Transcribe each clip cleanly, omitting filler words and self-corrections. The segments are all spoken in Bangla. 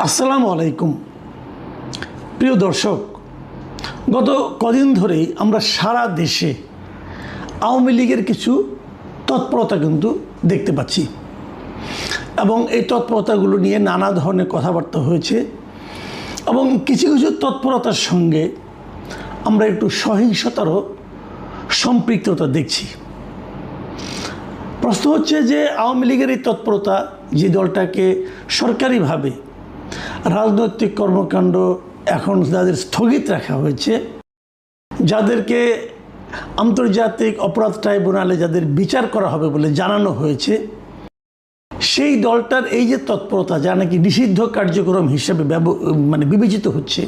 আসসালামু আলাইকুম প্রিয় দর্শক, গত কদিন ধরেই আমরা সারা দেশে আওয়ামী লীগের কিছু তৎপরতা কিন্তু দেখতে পাচ্ছি এবং এই তৎপরতাগুলো নিয়ে নানা ধরনের কথাবার্তা হয়েছে এবং কিছু কিছু তৎপরতার সঙ্গে আমরা একটু সহিংসতারও সম্পৃক্ততা দেখছি। প্রশ্ন হচ্ছে যে আওয়ামী লীগের এই তৎপরতা, যে দলটাকে সরকারিভাবে রাজনৈতিক কর্মকাণ্ড এখন যাদের স্থগিত রাখা হয়েছে, যাদেরকে আন্তর্জাতিক অপরাধ ট্রাইব্যুনালে যাদের বিচার করা হবে বলে জানানো হয়েছে, সেই দলটার এই যে তৎপরতা, যা নাকি নিষিদ্ধ কার্যক্রম হিসেবে বিবেচিত হচ্ছে,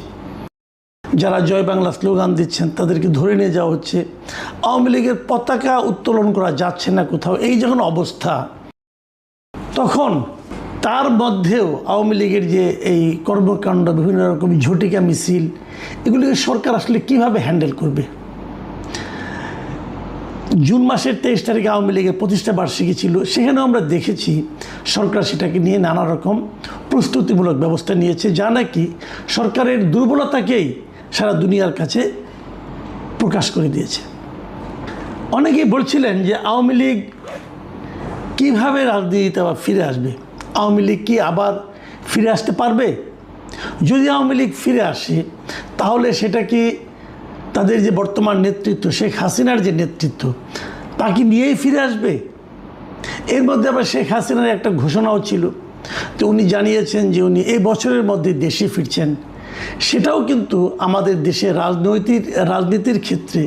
যারা জয় বাংলা স্লোগান দিচ্ছেন তাদেরকে ধরে নিয়ে যাওয়া হচ্ছে, আওয়ামী লীগের পতাকা উত্তোলন করা যাচ্ছে না কোথাও, এই যখন অবস্থা, তখন তার মধ্যেও আওয়ামী লীগের যে এই কর্মকাণ্ড, বিভিন্ন রকম ঝটিকা মিছিল, এগুলিকে সরকার আসলে কীভাবে হ্যান্ডেল করবে? জুন মাসের 23 তারিখে আওয়ামী লীগের প্রতিষ্ঠা বার্ষিকী ছিল, সেখানেও আমরা দেখেছি সরকার সেটাকে নিয়ে নানা রকম প্রস্তুতিমূলক ব্যবস্থা নিয়েছে, যা নাকি সরকারের দুর্বলতাকেই সারা দুনিয়ার কাছে প্রকাশ করে দিয়েছে। অনেকেই বলছিলেন যে আওয়ামী লীগ কীভাবে রাজনীতিতে আবার ফিরে আসবে, আওয়ামী লীগ কি আবার ফিরে আসতে পারবে? যদি আওয়ামী লীগ ফিরে আসে তাহলে সেটা কি তাদের যে বর্তমান নেতৃত্ব, শেখ হাসিনার যে নেতৃত্ব, তাকে নিয়েই ফিরে আসবে? এর মধ্যে আবার শেখ হাসিনার একটা ঘোষণাও ছিল, তো উনি জানিয়েছেন যে উনি এই বছরের মধ্যে দেশে ফিরছেন। সেটাও কিন্তু আমাদের দেশে রাজনীতির ক্ষেত্রে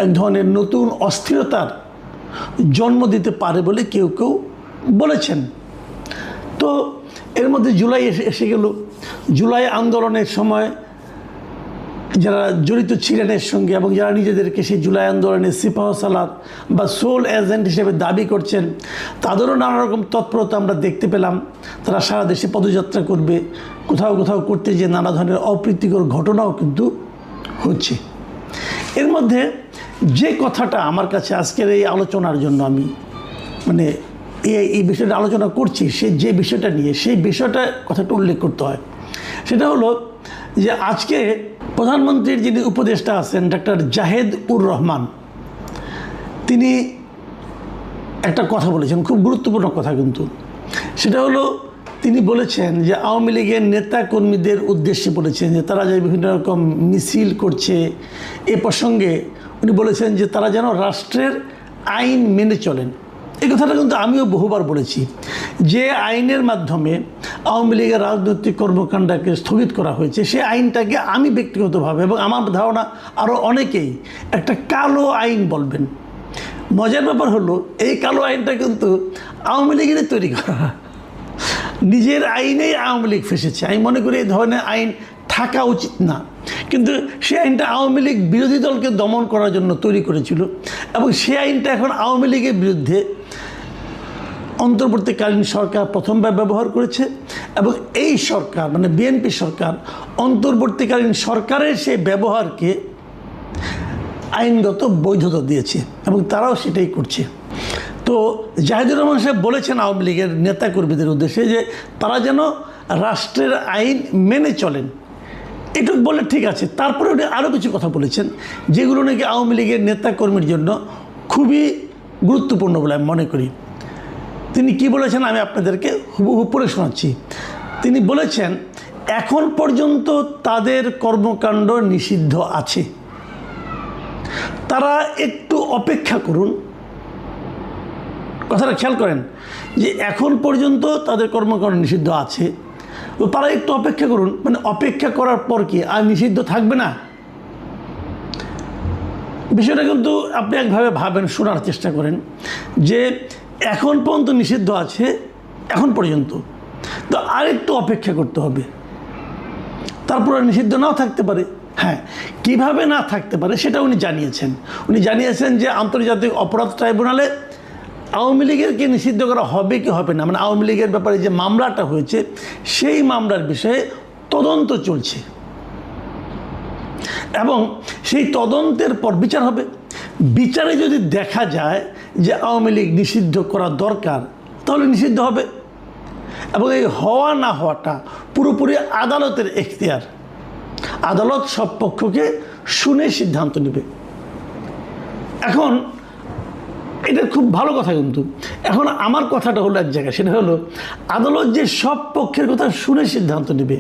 এক ধরনের নতুন অস্থিরতার জন্ম দিতে পারে বলে কেউ কেউ বলেছেন। তো এর মধ্যে জুলাই এসে গেল। জুলাই আন্দোলনের সময় যারা জড়িত ছিলেন এর সঙ্গে এবং যারা নিজেদেরকে সেই জুলাই আন্দোলনের সিপাহসালার বা সোল এজেন্ট হিসেবে দাবি করছেন, তাদেরও নানা রকম তৎপরতা আমরা দেখতে পেলাম। তারা সারা দেশে পদযাত্রা করবে, কোথাও কোথাও করতে যে নানা ধরনের অপ্রীতিকর ঘটনাও কিন্তু হচ্ছে। এর মধ্যে যে কথাটা আমার কাছে আজকের এই আলোচনার জন্য আমি এই বিষয়টা আলোচনা করছি, যে বিষয়টা নিয়ে, সেই বিষয়টা কথাটা উল্লেখ করতে হয়। সেটা হলো যে আজকে প্রধানমন্ত্রীর যিনি উপদেষ্টা আছেন ডক্টর জাহেদ-উর-রহমান, তিনি একটা কথা বলেছেন, খুব গুরুত্বপূর্ণ কথা কিন্তু। সেটা হলো তিনি বলেছেন যে আওয়ামী লীগের নেতা কর্মীদের উদ্দেশ্যে বলেছেন যে তারা যে বিভিন্ন রকম মিছিল করছে, এ প্রসঙ্গে উনি বলেছেন যে তারা যেন রাষ্ট্রের আইন মেনে চলেন। এই কথাটা কিন্তু আমিও বহুবার বলেছি, যে আইনের মাধ্যমে আওয়ামী লীগের রাজনৈতিক কর্মকাণ্ডকে স্থগিত করা হয়েছে, সেই আইনটাকে আমি ব্যক্তিগতভাবে এবং আমার ধারণা আরও অনেকেই একটা কালো আইন বলবেন। মজার ব্যাপার হলো এই কালো আইনটা কিন্তু আওয়ামী লীগেরই তৈরি করা, নিজের আইনেই আওয়ামী লীগ ফেসেছে। আমি মনে করি এই ধরনের আইন থাকা উচিত না, কিন্তু সেই আইনটা আওয়ামী লীগ বিরোধী দলকে দমন করার জন্য তৈরি করেছিল এবং সেই আইনটা এখন আওয়ামী লীগের বিরুদ্ধে অন্তর্বর্তীকালীন সরকার প্রথমবার ব্যবহার করেছে এবং এই সরকার বিএনপি সরকার অন্তর্বর্তীকালীন সরকারের সেই ব্যবহারকে আইনগত বৈধতা দিয়েছে এবং তারাও সেটাই করছে। তো জাহিদুর রহমান সাহেব বলেছেন আওয়ামী লীগের নেতাকর্মীদের উদ্দেশ্যে যে তারা যেন রাষ্ট্রের আইন মেনে চলেন। এটুকু বলে ঠিক আছে, তারপরে উনি আরও কিছু কথা বলেছেন যেগুলো নাকি আওয়ামী লীগের নেতাকর্মীর জন্য খুবই গুরুত্বপূর্ণ বলে আমি মনে করি। তিনি কি বলেছেন আমি আপনাদেরকে হুবহু পড়ে শোনাচ্ছি। তিনি বলেছেন, এখন পর্যন্ত তাদের কর্মকাণ্ড নিষিদ্ধ আছে, তারা একটু অপেক্ষা করুন। কথাটা খেয়াল করেন যে এখন পর্যন্ত তাদের কর্মকাণ্ড নিষিদ্ধ আছে, তো তারা একটু অপেক্ষা করুন। অপেক্ষা করার পর কি আর নিষিদ্ধ থাকবে না? বিষয়টা কিন্তু আপনি একভাবে ভাবেন, শোনার চেষ্টা করেন যে এখন পর্যন্ত নিষিদ্ধ আছে, এখন পর্যন্ত, তো আরেকটু অপেক্ষা করতে হবে, তারপরে নিষিদ্ধ নাও থাকতে পারে। হ্যাঁ, কিভাবে না থাকতে পারে সেটা উনি জানিয়েছেন। উনি জানিয়েছেন যে আন্তর্জাতিক অপরাধ ট্রাইব্যুনালে আওয়ামী লীগেরকে নিষিদ্ধ করা হবে কি হবে না, আওয়ামী লীগের ব্যাপারে যে মামলাটা হয়েছে সেই মামলার বিষয়ে তদন্ত চলছে এবং সেই তদন্তের পর বিচার হবে। বিচারে যদি দেখা যায় যে আওয়ামী লীগ নিষিদ্ধ করা দরকার, তাহলে নিষিদ্ধ হবে। এবং এই হওয়া না হওয়াটা পুরোপুরি আদালতের এখতিয়ার। আদালত সব পক্ষকে শুনে সিদ্ধান্ত নেবে। এখন এটা খুব ভালো কথা, কিন্তু এখন আমার কথাটা হলো এক জায়গায়, সেটা হলো আদালত যে সব পক্ষের কথা শুনে সিদ্ধান্ত নেবে,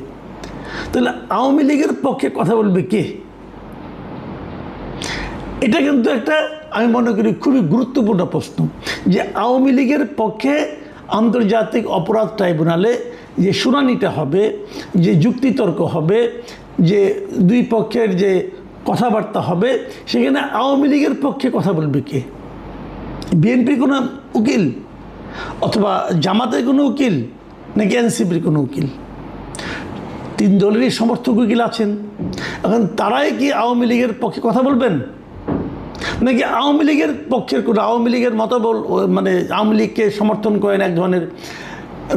তাহলে আওয়ামী লীগের পক্ষে কথা বলবে কে? এটা কিন্তু একটা আমি মনে করি খুবই গুরুত্বপূর্ণ প্রশ্ন, যে আওয়ামী লীগের পক্ষে আন্তর্জাতিক অপরাধ ট্রাইব্যুনালে যে শুনানিটা হবে, যে যুক্তিতর্ক হবে, যে দুই পক্ষের যে কথাবার্তা হবে, সেখানে আওয়ামী লীগের পক্ষে কথা বলবে কে? বিএনপির কোনো উকিল, অথবা জামাতের কোনো উকিল, নাকি এনসিপির কোনো উকিল? তিন দলেরই সমর্থক উকিল আছেন। এখন তারাই কি আওয়ামী লীগের পক্ষে কথা বলবেন, নাকি আওয়ামী লীগের পক্ষের কোনো আওয়ামী লীগের মতবল, মানে আওয়ামী লীগকে সমর্থন করেন, এক ধরনের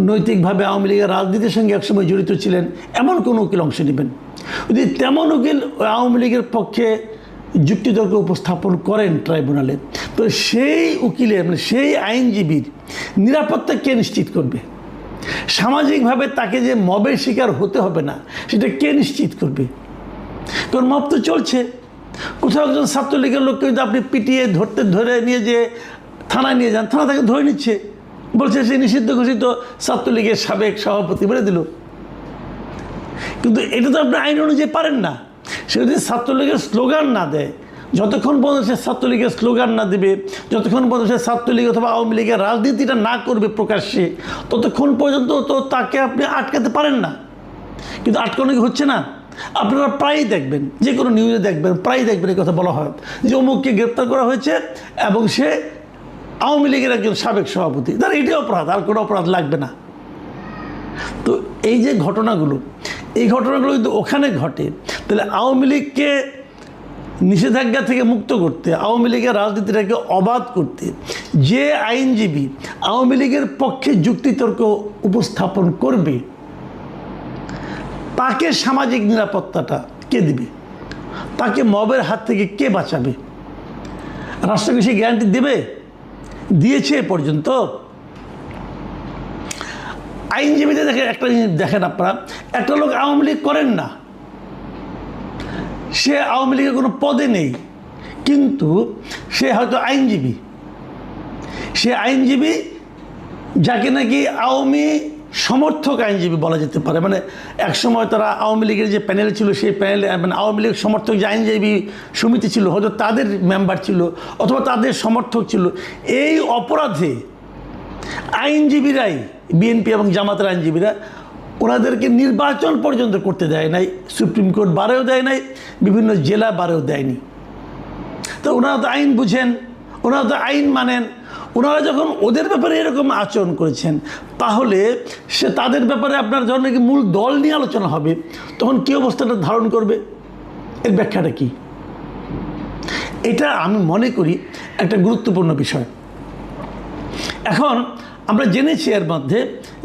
নৈতিকভাবে আওয়ামী লীগের রাজনীতির সঙ্গে একসময় জড়িত ছিলেন, এমন কোনো উকিল অংশ নেবেন? যদি তেমন উকিল আওয়ামী লীগের পক্ষে যুক্তিতর্ক উপস্থাপন করেন ট্রাইব্যুনালে, তো সেই উকিলের মানে সেই আইনজীবীর নিরাপত্তা কে নিশ্চিত করবে? সামাজিকভাবে তাকে যে মবের শিকার হতে হবে না, সেটা কে নিশ্চিত করবে? কারণ মব তো চলছে। কোথাও একজন ছাত্রলীগের লোককে যদি আপনি পিটিয়ে ধরে নিয়ে যে থানায় নিয়ে যান, থানা তাকে ধরে নিচ্ছে, বলছে সে নিষিদ্ধ ঘোষিত ছাত্রলীগের সাবেক সভাপতি বলে দিল। কিন্তু এটা তো আপনি আইন অনুযায়ী পারেন না। সে যদি ছাত্রলীগের স্লোগান না দেয়, যতক্ষণ পর্যন্ত সে ছাত্রলীগের স্লোগান না দেবে, যতক্ষণ পর্যন্ত সে ছাত্রলীগ অথবা আওয়ামী লীগের রাজনীতিটা না করবে প্রকাশ্যে, ততক্ষণ পর্যন্ত তো তাকে আপনি আটকাতে পারেন না। কিন্তু আটকানো কি হচ্ছে না? আপনারা প্রায়ই দেখবেন, যে কোনো নিউজে দেখবেন, প্রায়ই দেখবেন এই কথা বলা হয় যে অমুককে গ্রেপ্তার করা হয়েছে এবং সে আওয়ামী লীগের একজন সাবেক সভাপতি। তার এটাই অপরাধ, আর কোনো অপরাধ লাগবে না। তো এই যে ঘটনাগুলো, এই ঘটনাগুলো যদি ওখানে ঘটে, তাহলে আওয়ামী লীগকে নিষেধাজ্ঞা থেকে মুক্ত করতে, আওয়ামী লীগের রাজনীতিটাকে অবাধ করতে যে আইনজীবী আওয়ামী লীগের পক্ষে যুক্তিতর্ক উপস্থাপন করবে, তাকে সামাজিক নিরাপত্তাটা কে দিবে? তাকে মবের হাত থেকে কে বাঁচাবে? রাষ্ট্রকে সে গ্যারান্টি দেবে? দিয়েছে এ পর্যন্ত? আইনজীবীদের দেখেন, একটা জিনিস দেখেন আপনারা, একটা লোক আওয়ামী লীগ করেন না, সে আওয়ামী লীগের কোনো পদে নেই, কিন্তু সে হয়তো আইনজীবী। সে আইনজীবী যাকে নাকি আওয়ামী সমর্থক আইনজীবী বলা যেতে পারে। মানে একসময় তারা আওয়ামী লীগের যে প্যানেল ছিল, সেই প্যানেলে মানে আওয়ামী লীগ সমর্থক যে আইনজীবী সমিতি ছিল, হয়তো তাদের মেম্বার ছিল অথবা তাদের সমর্থক ছিল। এই অপরাধে আইনজীবীরাই, বিএনপি এবং জামাতের আইনজীবীরা, ওনাদেরকে নির্বাচন পর্যন্ত করতে দেয় নাই, সুপ্রিম কোর্ট বারেও দেয় নাই, বিভিন্ন জেলা বারেও দেয়নি। তো ওনারা তো আইন বুঝেন, ওনারা তো আইন মানেন। ওনারা যখন ওদের ব্যাপারে এরকম আচরণ করেছেন, তাহলে সে তাদের ব্যাপারে আপনার যখন নাকি মূল দল নিয়ে আলোচনা হবে, তখন কী অবস্থাটা ধারণ করবে? এর ব্যাখ্যাটা কি? এটা আমি মনে করি একটা গুরুত্বপূর্ণ বিষয়। এখন আমরা জেনেছি এর মধ্যে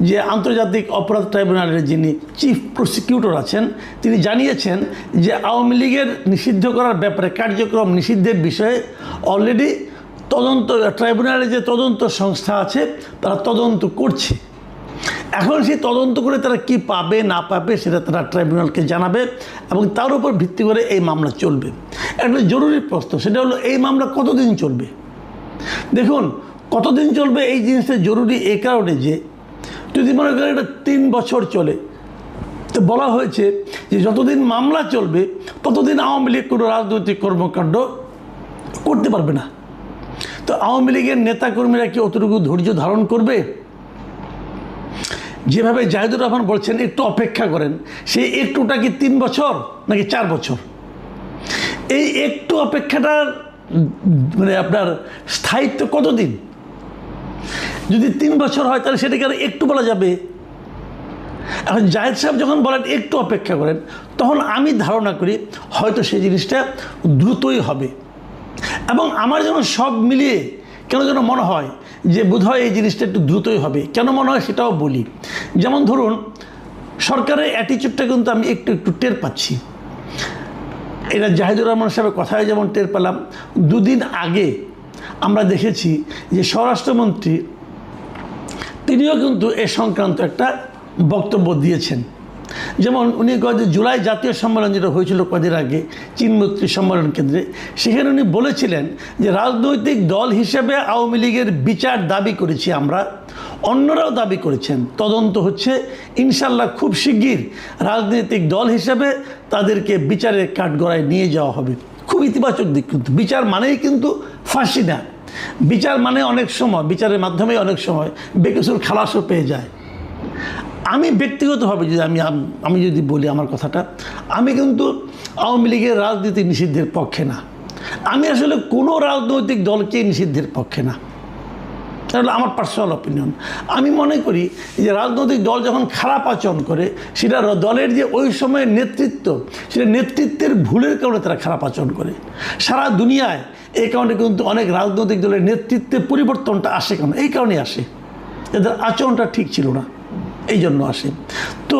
যে আন্তর্জাতিক অপরাধ ট্রাইব্যুনালের যিনি চিফ প্রসিকিউটর আছেন, তিনি জানিয়েছেন যে আওয়ামী লীগের নিষিদ্ধ করার ব্যাপারে, কার্যক্রম নিষিদ্ধের বিষয়ে অলরেডি তদন্ত, ট্রাইব্যুনালে যে তদন্ত সংস্থা আছে তারা তদন্ত করছে। এখন সেই তদন্ত করে তারা কি পাবে না পাবে সেটা তারা ট্রাইব্যুনালকে জানাবে এবং তার উপর ভিত্তি করে এই মামলা চলবে। একটা জরুরি প্রশ্ন, সেটা হলো এই মামলা কতদিন চলবে? দেখুন, কতদিন চলবে এই জিনিসটা জরুরি এই কারণে যে যদি মনে করেন এটা 3 বছর চলে, তো বলা হয়েছে যে যতদিন মামলা চলবে ততদিন আওয়ামী লীগ কোনো রাজনৈতিক কর্মকাণ্ড করতে পারবে না। তো আওয়ামী লীগের নেতাকর্মীরা কি অতটুকু ধৈর্য ধারণ করবে? যেভাবে জাহিদুর রহমান বলছেন একটু অপেক্ষা করেন, সেই একটুটা কি 3 বছর নাকি 4 বছর? এই একটু অপেক্ষাটার মানে আপনার স্থায়িত্ব কতদিন? যদি 3 বছর হয় তাহলে সেটাকে আর একটু বলা যাবে? এখন জাহিদ সাহেব যখন বলেন একটু অপেক্ষা করেন, তখন আমি ধারণা করি হয়তো সেই জিনিসটা দ্রুতই হবে। এবং আমার যেন সব মিলিয়ে কেন যেন মনে হয় যে বোধহয় এই জিনিসটা একটু দ্রুতই হবে। কেন মনে হয় সেটাও বলি। যেমন ধরুন, সরকারের অ্যাটিচিউডটা কিন্তু আমি একটু একটু টের পাচ্ছি। এটা জাহিদুর রহমান সাহেবের কথায় যেমন টের পেলাম, 2 দিন আগে আমরা দেখেছি যে স্বরাষ্ট্রমন্ত্রী তিনিও কিন্তু এ সংক্রান্ত একটা বক্তব্য দিয়েছেন। যেমন উনি যে জুলাই জাতীয় সম্মেলন যেটা হয়েছিল কদিন আগে চীনমৈত্রী সম্মেলন কেন্দ্রে, সেখানে উনি বলেছিলেন যে রাজনৈতিক দল হিসেবে আওয়ামী লীগের বিচার দাবি করেছি আমরা, অন্যরাও দাবি করেছেন, তদন্ত হচ্ছে, ইনশাল্লাহ খুব শিগগির রাজনৈতিক দল হিসেবে তাদেরকে বিচারের কাঠগড়ায় নিয়ে যাওয়া হবে। খুব ইতিবাচক দিক কিন্তু। বিচার মানেই কিন্তু ফাঁসি না, বিচার মানে অনেক সময় বিচারের মাধ্যমে অনেক সময় বেকসুর খালাসও পেয়ে যায়। আমি ব্যক্তিগতভাবে যদি আমি যদি বলি আমার কথাটা, আমি কিন্তু আওয়ামী লীগের রাজনীতি নিষিদ্ধের পক্ষে না। আমি আসলে কোনো রাজনৈতিক দলকে নিষিদ্ধের পক্ষে না, তাহলে আমার পার্সোনাল অপিনিয়ন। আমি মনে করি যে রাজনৈতিক দল যখন খারাপ আচরণ করে, সেটা দলের যে ওই সময়ের নেতৃত্ব, সেটা নেতৃত্বের ভুলের কারণে তারা খারাপ আচরণ করে। সারা দুনিয়ায় এই কারণে কিন্তু অনেক রাজনৈতিক দলের নেতৃত্বের পরিবর্তনটা আসে, কেন এই কারণে আসে, এদের আচরণটা ঠিক ছিল না, এই জন্য আসে। তো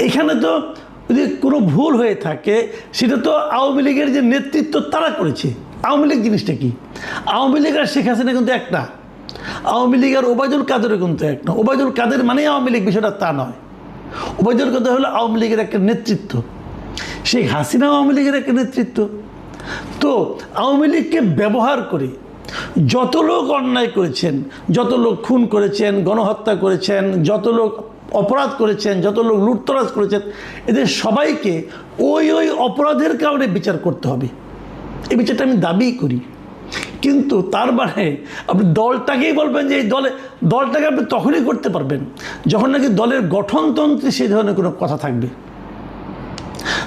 এখানে তো যদি কোনো ভুল হয়ে থাকে, সেটা তো আওয়ামী লীগের যে নেতৃত্ব তারা করেছে। আওয়ামী লীগ জিনিসটা কি? আওয়ামী লীগ আর শেখ হাসিনা কিন্তু এক না, আওয়ামী লীগ আর ওবায়দুল কাদেরও কিন্তু এক না। ওবায়দুল কাদের মানেই আওয়ামী লীগ, বিষয়টা তা নয়। ওবায়দুল কাদের হলো আওয়ামী লীগের একটা নেতৃত্ব, শেখ হাসিনা আওয়ামী লীগের একটা নেতৃত্ব। তো আওয়ামী লীগকে ব্যবহার করে যত লোক অন্যায় করেছেন, যত লোক খুন করেছেন, গণহত্যা করেছেন, যত লোক অপরাধ করেছেন, যত লোক লুটতরাজ করেছেন, এদের সবাইকে ওই অপরাধের কারণে বিচার করতে হবে। এই বিচারটা আমি দাবি করি। কিন্তু তার মানে আপনি দলটাকেই বলবেন যে এই দলটাকে আপনি তখনই করতে পারবেন যখন নাকি দলের গঠনতন্ত্রে সেই ধরনের কোনো কথা থাকবে।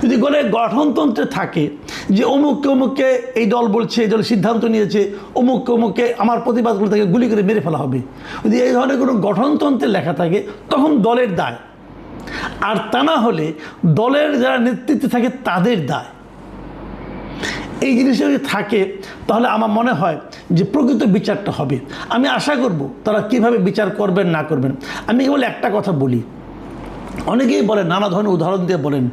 যদি দলের গঠনতন্ত্রে থাকে যে অমুককে এই দল বলছে, এই দল সিদ্ধান্ত নিয়েছে, অমুককে আমার প্রতিবাদগুলো থেকে গুলি করে মেরে ফেলা হবে, যদি এই ধরনের কোনো গঠনতন্ত্রে লেখা থাকে, তখন দলের দায়। আর তা না হলে দলের যারা নেতৃত্বে থাকে তাদের দায়। এই জিনিসটা যদি থাকে, তাহলে আমার মনে হয় যে প্রকৃত বিচারটা হবে। আমি আশা করব তারা কিভাবে বিচার করবেন না করবেন। আমি কেবল একটা কথা বলি, অনেকেই বলেন, নানা ধরনের উদাহরণ দিয়ে বলেন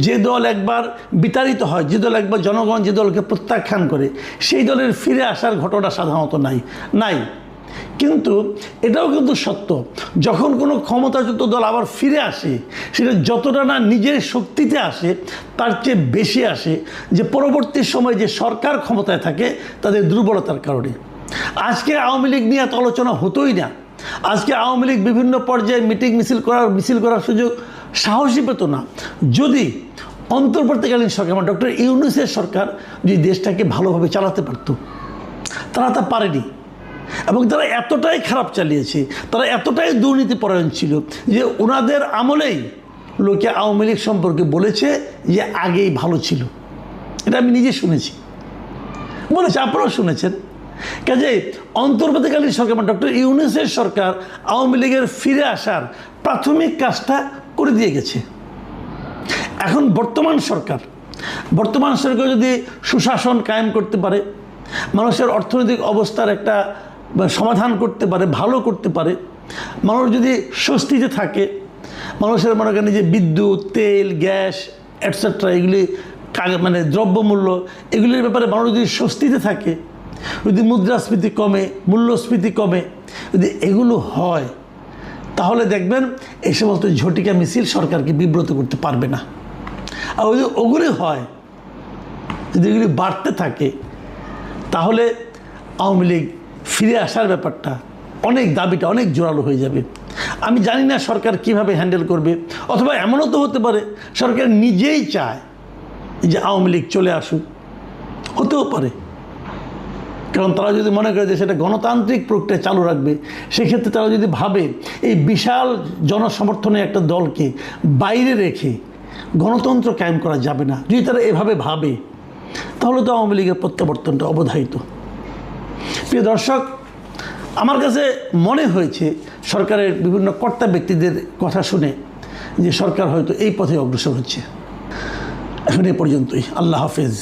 যে দল একবার বিতাড়িত হয়, যে দল একবার জনগণ যে দলকে প্রত্যাখ্যান করে, সেই দলের ফিরে আসার ঘটনা সাধারণত নাই। কিন্তু এটাও কিন্তু সত্য, যখন কোনো ক্ষমতাচ্যুত দল আবার ফিরে আসে, সেটা যতটা না নিজের শক্তিতে আসে, তার চেয়ে বেশি আসে যে পরবর্তী সময় যে সরকার ক্ষমতায় থাকে তাদের দুর্বলতার কারণে। আজকে আওয়ামী লীগ নিয়ে এত আলোচনা হতোই না। আজকে আওয়ামী লীগ বিভিন্ন পর্যায়ে মিছিল করার সুযোগ সাহসী পেত না, যদি অন্তর্বর্তীকালীন সরকার মানে ডক্টর ইউনূসের সরকার যদি দেশটাকে ভালোভাবে চালাতে পারত। তারা তা পারেনি, এবং তারা এতটাই খারাপ চালিয়েছে, তারা এতটাই দুর্নীতিপরায়ণ ছিল যে ওনাদের আমলেই লোকে আওয়ামী লীগ সম্পর্কে বলেছে যে আগেই ভালো ছিল। এটা আমি নিজে শুনেছি, বলেছে, আপনারাও শুনেছেন। কাজে অন্তর্বর্তীকালীন সরকার মানে ডক্টর ইউনূসের সরকার আওয়ামী লীগের ফিরে আসার প্রাথমিক কাজটা করে দিয়ে গেছে। এখন বর্তমান সরকার যদি সুশাসন কায়েম করতে পারে, মানুষের অর্থনৈতিক অবস্থার একটা সমাধান করতে পারে, ভালো করতে পারে, মানুষ যদি স্বস্তিতে থাকে, মানুষের মনে করেন যে বিদ্যুৎ, তেল, গ্যাস এটসেট্রা এগুলি মানে দ্রব্যমূল্য এগুলির ব্যাপারে মানুষ যদি স্বস্তিতে থাকে, যদি মুদ্রাস্ফীতি কমে, মূল্যস্ফীতি কমে, যদি এগুলো হয়, তাহলে দেখবেন এই সমস্ত ঝটিকা মিছিল সরকারকে বিব্রত করতে পারবে না। আর যদি ওগুলি হয়, যদি এগুলি বাড়তে থাকে, তাহলে আওয়ামী লীগ ফিরে আসার ব্যাপারটা দাবিটা অনেক জোরালো হয়ে যাবে। আমি জানি না সরকার কিভাবে হ্যান্ডেল করবে, অথবা এমনও তো হতে পারে সরকার নিজেই চায় যে আওয়ামী লীগ চলে আসুক, হতেও পারে। কারণ তারা যদি মনে করে যে সেটা গণতান্ত্রিক প্রক্রিয়া চালু রাখবে, সেক্ষেত্রে তারা যদি ভাবে এই বিশাল জনসমর্থনে একটা দলকে বাইরে রেখে গণতন্ত্র কায়েম করা যাবে না, যদি তারা এভাবে ভাবে, তাহলে তো আওয়ামী লীগের প্রত্যাবর্তনটা অবধারিত। প্রিয় দর্শক, আমার কাছে মনে হয়েছে সরকারের বিভিন্ন কর্তা ব্যক্তিদের কথা শুনে যে সরকার হয়তো এই পথে অগ্রসর হচ্ছে। এখন এ পর্যন্তই। আল্লাহ হাফেজ।